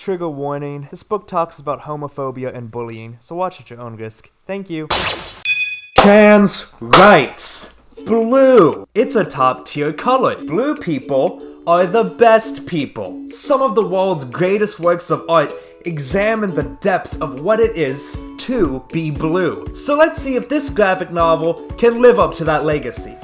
Trigger warning, this book talks about homophobia and bullying, so watch at your own risk. Thank you. Trans rights. Blue. It's a top-tier color. Blue people are the best people. Some of the world's greatest works of art examine the depths of what it is to be blue. So let's see if this graphic novel can live up to that legacy.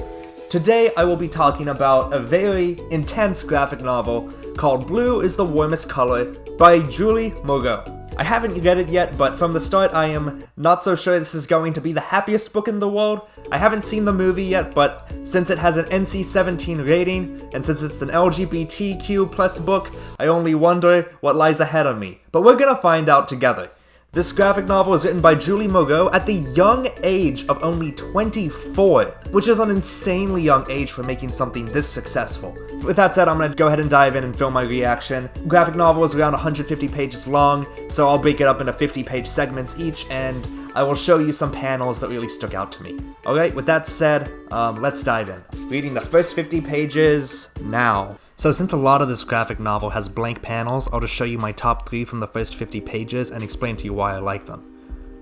Today I will be talking about a very intense graphic novel called Blue is the Warmest Color by Julie Maroh. I haven't read it yet, but from the start I am not so sure this is going to be the happiest book in the world. I haven't seen the movie yet, but since it has an NC-17 rating, and since it's an LGBTQ plus book, I only wonder what lies ahead of me. But we're gonna find out together. This graphic novel is written by Julie Maroh at the young age of only 24, which is an insanely young age for making something this successful. With that said, I'm gonna go ahead and dive in and film my reaction. The graphic novel is around 150 pages long, so I'll break it up into 50-page segments each, and I will show you some panels that really stuck out to me. Alright, with that said, let's dive in. Reading the first 50 pages now. So since a lot of this graphic novel has blank panels, I'll just show you my top 3 from the first 50 pages and explain to you why I like them.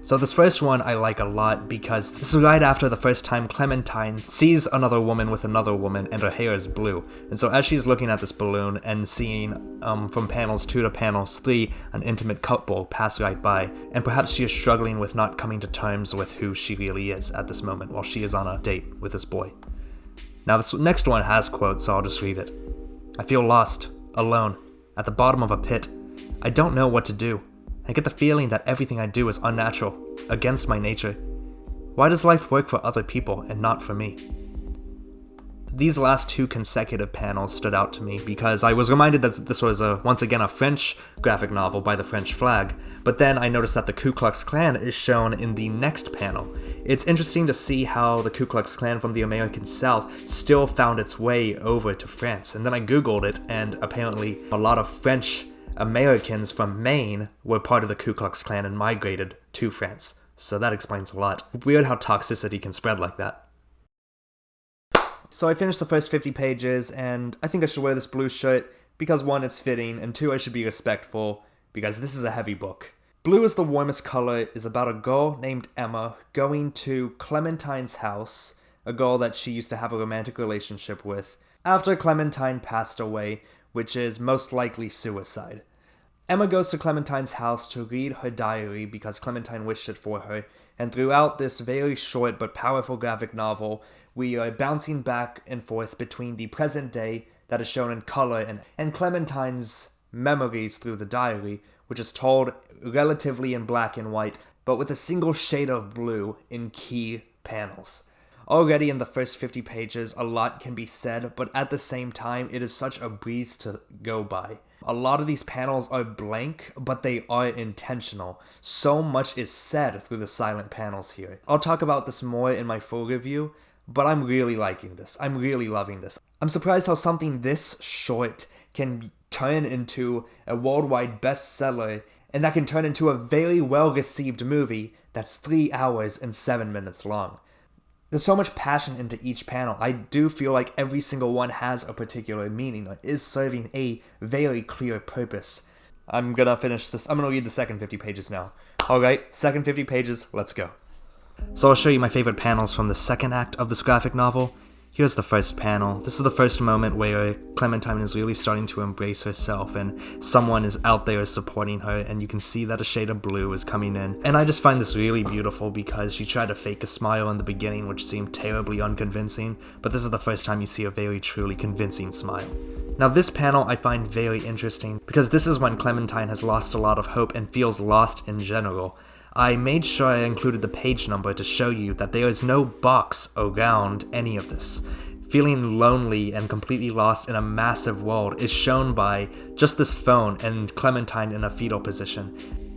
So this first one I like a lot because this is right after the first time Clementine sees another woman with another woman and her hair is blue. And so as she's looking at this balloon and seeing from panels 2 to panels 3 an intimate couple pass right by, and perhaps she is struggling with not coming to terms with who she really is at this moment while she is on a date with this boy. Now this next one has quotes, so I'll just read it. I feel lost, alone, at the bottom of a pit. I don't know what to do. I get the feeling that everything I do is unnatural, against my nature. Why does life work for other people and not for me? These last 2 consecutive panels stood out to me because I was reminded that this was once again a French graphic novel by the French flag, but then I noticed that the Ku Klux Klan is shown in the next panel. It's interesting to see how the Ku Klux Klan from the American South still found its way over to France, and then I googled it, and apparently a lot of French Americans from Maine were part of the Ku Klux Klan and migrated to France, so that explains a lot. Weird how toxicity can spread like that. So I finished the first 50 pages, and I think I should wear this blue shirt because 1, it's fitting, and 2, I should be respectful because this is a heavy book. Blue is the Warmest Color is about a girl named Emma going to Clementine's house, a girl that she used to have a romantic relationship with, after Clementine passed away, which is most likely suicide. Emma goes to Clementine's house to read her diary because Clementine wished it for her, and throughout this very short but powerful graphic novel, we are bouncing back and forth between the present day that is shown in color and Clementine's memories through the diary, which is told relatively in black and white, but with a single shade of blue in key panels. Already in the first 50 pages, a lot can be said, but at the same time, it is such a breeze to go by. A lot of these panels are blank, but they are intentional. So much is said through the silent panels here. I'll talk about this more in my full review, but I'm really liking this. I'm really loving this. I'm surprised how something this short can turn into a worldwide bestseller, and that can turn into a very well-received movie that's 3 hours and 7 minutes long. There's so much passion into each panel. I do feel like every single one has a particular meaning, or is serving a very clear purpose. I'm gonna finish this. I'm gonna read the second 50 pages now. Alright, second 50 pages, let's go. So I'll show you my favorite panels from the second act of this graphic novel. Here's the first panel. This is the first moment where Clementine is really starting to embrace herself and someone is out there supporting her, and you can see that a shade of blue is coming in. And I just find this really beautiful because she tried to fake a smile in the beginning, which seemed terribly unconvincing, but this is the first time you see a very truly convincing smile. Now this panel I find very interesting because this is when Clementine has lost a lot of hope and feels lost in general. I made sure I included the page number to show you that there is no box around any of this. Feeling lonely and completely lost in a massive world is shown by just this phone and Clementine in a fetal position,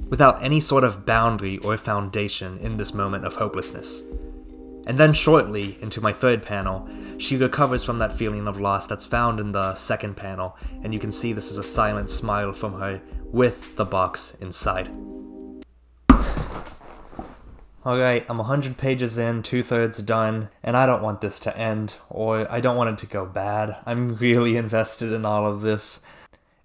without any sort of boundary or foundation in this moment of hopelessness. And then shortly, into my third panel, she recovers from that feeling of loss that's found in the second panel, and you can see this is a silent smile from her with the box inside. Alright, I'm 100 pages in, 2/3 done, and I don't want this to end, or I don't want it to go bad. I'm really invested in all of this.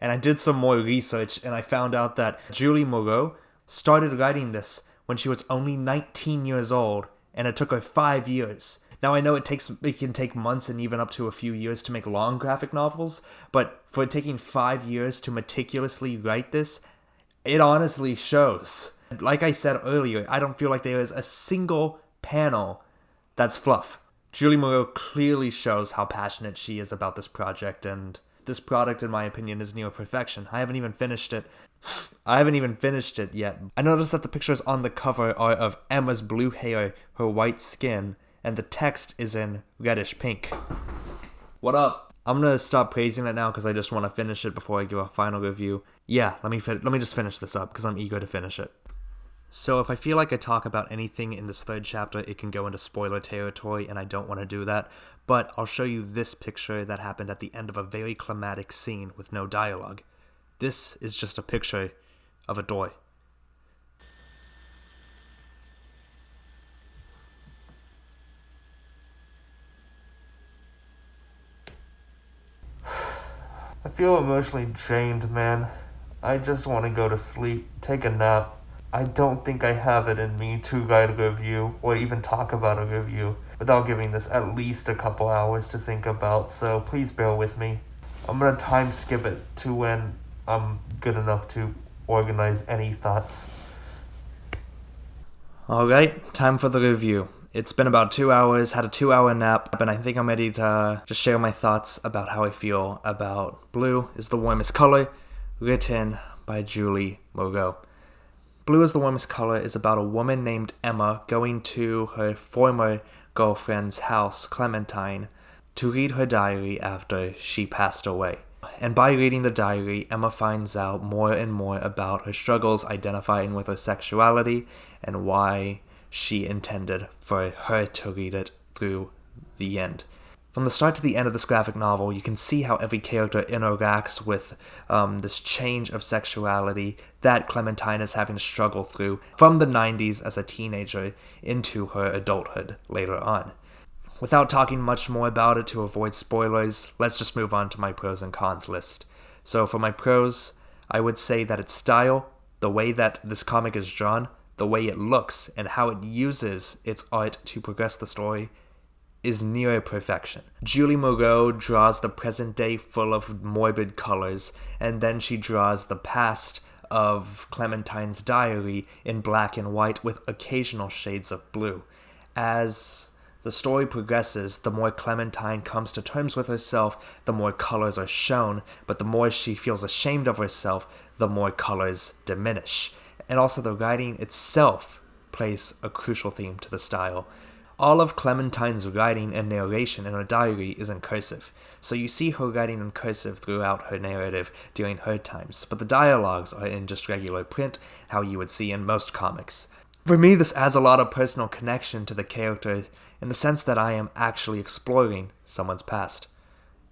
And I did some more research, and I found out that Julie Maroh started writing this when she was only 19 years old, and it took her 5 years. Now I know it can take months and even up to a few years to make long graphic novels, but for it taking 5 years to meticulously write this, it honestly shows. Like I said earlier, I don't feel like there is a single panel that's fluff. Julie Maroh clearly shows how passionate she is about this project, and this product, in my opinion, is near perfection. I haven't even finished it yet. I noticed that the pictures on the cover are of Emma's blue hair, her white skin, and the text is in reddish pink. What up? I'm gonna stop praising it now because I just want to finish it before I give a final review. Yeah, let me just finish this up because I'm eager to finish it. So if I feel like I talk about anything in this third chapter, it can go into spoiler territory, and I don't want to do that. But I'll show you this picture that happened at the end of a very climatic scene with no dialogue. This is just a picture of a door. I feel emotionally drained, man. I just want to go to sleep, take a nap. I don't think I have it in me to write a review or even talk about a review without giving this at least a couple hours to think about, so please bear with me. I'm gonna time skip it to when I'm good enough to organize any thoughts. Alright, time for the review. It's been about 2 hours, had a 2-hour nap, and I think I'm ready to just share my thoughts about how I feel about Blue is the Warmest Color, written by Julie Maroh. Blue is the Warmest Color is about a woman named Emma going to her former girlfriend's house, Clementine, to read her diary after she passed away. And by reading the diary, Emma finds out more and more about her struggles identifying with her sexuality and why she intended for her to read it through the end. From the start to the end of this graphic novel, you can see how every character interacts with this change of sexuality that Clementine is having to struggle through from the 90s as a teenager into her adulthood later on. Without talking much more about it to avoid spoilers, let's just move on to my pros and cons list. So for my pros, I would say that its style, the way that this comic is drawn, the way it looks, and how it uses its art to progress the story is near perfection. Julie Maroh draws the present day full of morbid colors, and then she draws the past of Clementine's diary in black and white with occasional shades of blue. As the story progresses, the more Clementine comes to terms with herself, the more colors are shown, but the more she feels ashamed of herself, the more colors diminish. And also the writing itself plays a crucial theme to the style. All of Clementine's writing and narration in her diary is in cursive, so you see her writing in cursive throughout her narrative during her times, but the dialogues are in just regular print, how you would see in most comics. For me, this adds a lot of personal connection to the characters in the sense that I am actually exploring someone's past.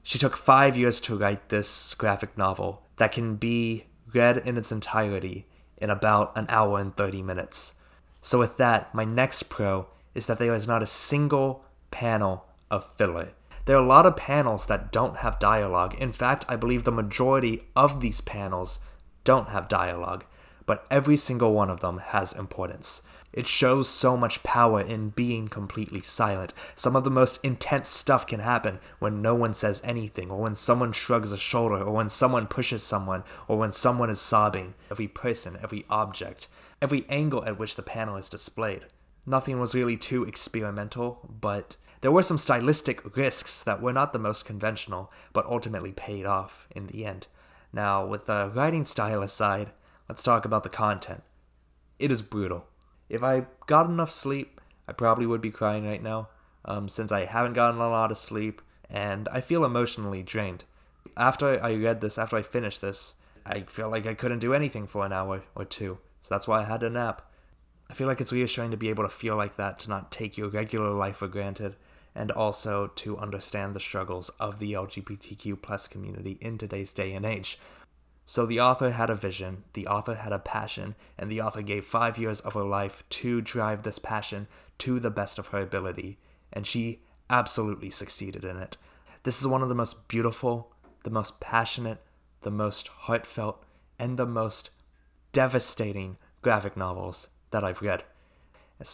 She took 5 years to write this graphic novel that can be read in its entirety in about an hour and 30 minutes. So with that, my next pro is that there is not a single panel of filler. There are a lot of panels that don't have dialogue. In fact, I believe the majority of these panels don't have dialogue, but every single one of them has importance. It shows so much power in being completely silent. Some of the most intense stuff can happen when no one says anything, or when someone shrugs a shoulder, or when someone pushes someone, or when someone is sobbing. Every person, every object, every angle at which the panel is displayed. Nothing was really too experimental, but there were some stylistic risks that were not the most conventional, but ultimately paid off in the end. Now, with the writing style aside, let's talk about the content. It is brutal. If I got enough sleep, I probably would be crying right now, since I haven't gotten a lot of sleep, and I feel emotionally drained. After I finished this, I feel like I couldn't do anything for an hour or two, so that's why I had a nap. I feel like it's reassuring to be able to feel like that, to not take your regular life for granted, and also to understand the struggles of the LGBTQ plus community in today's day and age. So the author had a vision, the author had a passion, and the author gave 5 years of her life to drive this passion to the best of her ability, and she absolutely succeeded in it. This is one of the most beautiful, the most passionate the most heartfelt, and the most devastating graphic novels that I've read.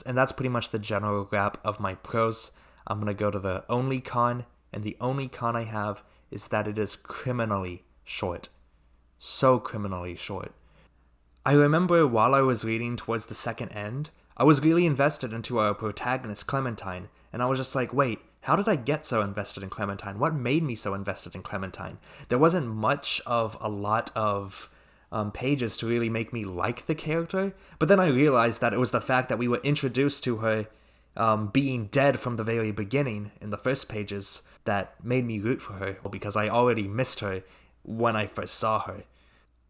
And that's pretty much the general wrap of my prose. I'm going to go to the only con, and the only con I have is that it is criminally short. So criminally short. I remember while I was reading towards the second end, I was really invested into our protagonist, Clementine, and I was just like, wait, how did I get so invested in Clementine? What made me so invested in Clementine? There wasn't much of a lot of pages to really make me like the character, but then I realized that it was the fact that we were introduced to her being dead from the very beginning in the first pages that made me root for her, because I already missed her when I first saw her.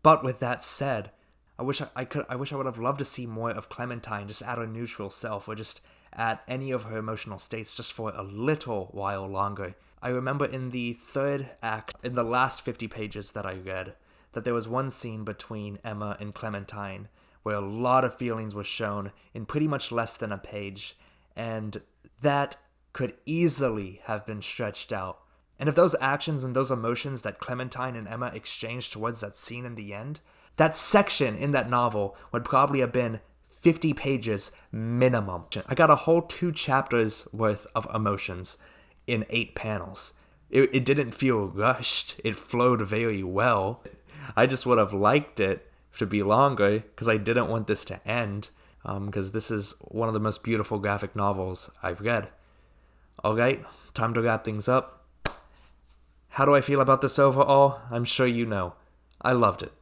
But with that said, I wish I would have loved to see more of Clementine just at her neutral self, or just at any of her emotional states just for a little while longer. I remember in the third act, in the last 50 pages that I read, that there was one scene between Emma and Clementine where a lot of feelings were shown in pretty much less than a page, and that could easily have been stretched out. And if those actions and those emotions that Clementine and Emma exchanged towards that scene in the end, that section in that novel would probably have been 50 pages minimum. I got a whole 2 chapters worth of emotions in 8 panels. It didn't feel rushed. It flowed very well. I just would have liked it to be longer because I didn't want this to end, because this is one of the most beautiful graphic novels I've read. Alright, time to wrap things up. How do I feel about this overall? I'm sure you know. I loved it.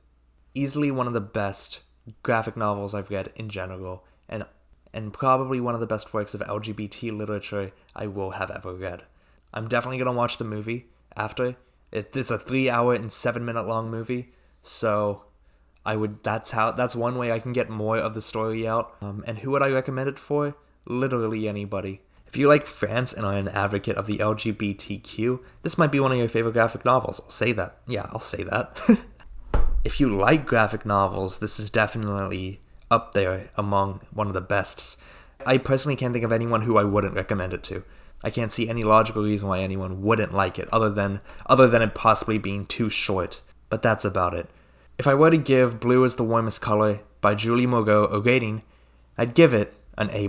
Easily one of the best graphic novels I've read in general, and probably one of the best works of LGBT literature I will have ever read. I'm definitely going to watch the movie after. It's a 3-hour and 7-minute long movie, so that's one way I can get more of the story out. And who would I recommend it for? Literally anybody. If you like France and are an advocate of the LGBTQ, this might be one of your favorite graphic novels. I'll say that. Yeah, I'll say that. If you like graphic novels, this is definitely up there among one of the bests. I personally can't think of anyone who I wouldn't recommend it to. I can't see any logical reason why anyone wouldn't like it, other than it possibly being too short. But that's about it. If I were to give Blue is the Warmest Color by Julie Maroh a rating, I'd give it an A-.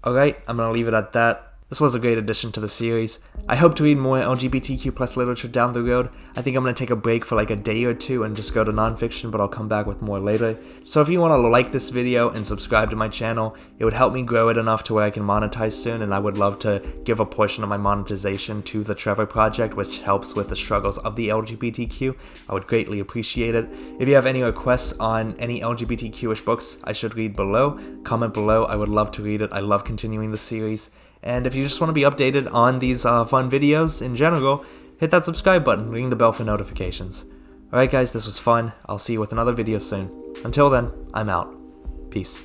Alright, I'm gonna leave it at that. This was a great addition to the series. I hope to read more LGBTQ plus literature down the road. I think I'm going to take a break for like a day or 2 and just go to nonfiction, but I'll come back with more later. So if you want to like this video and subscribe to my channel, it would help me grow it enough to where I can monetize soon, and I would love to give a portion of my monetization to the Trevor Project, which helps with the struggles of the LGBTQ. I would greatly appreciate it. If you have any requests on any LGBTQ-ish books I should read below, comment below. I would love to read it. I love continuing the series. And if you just want to be updated on these fun videos in general, hit that subscribe button, ring the bell for notifications. Alright guys, this was fun. I'll see you with another video soon. Until then, I'm out. Peace.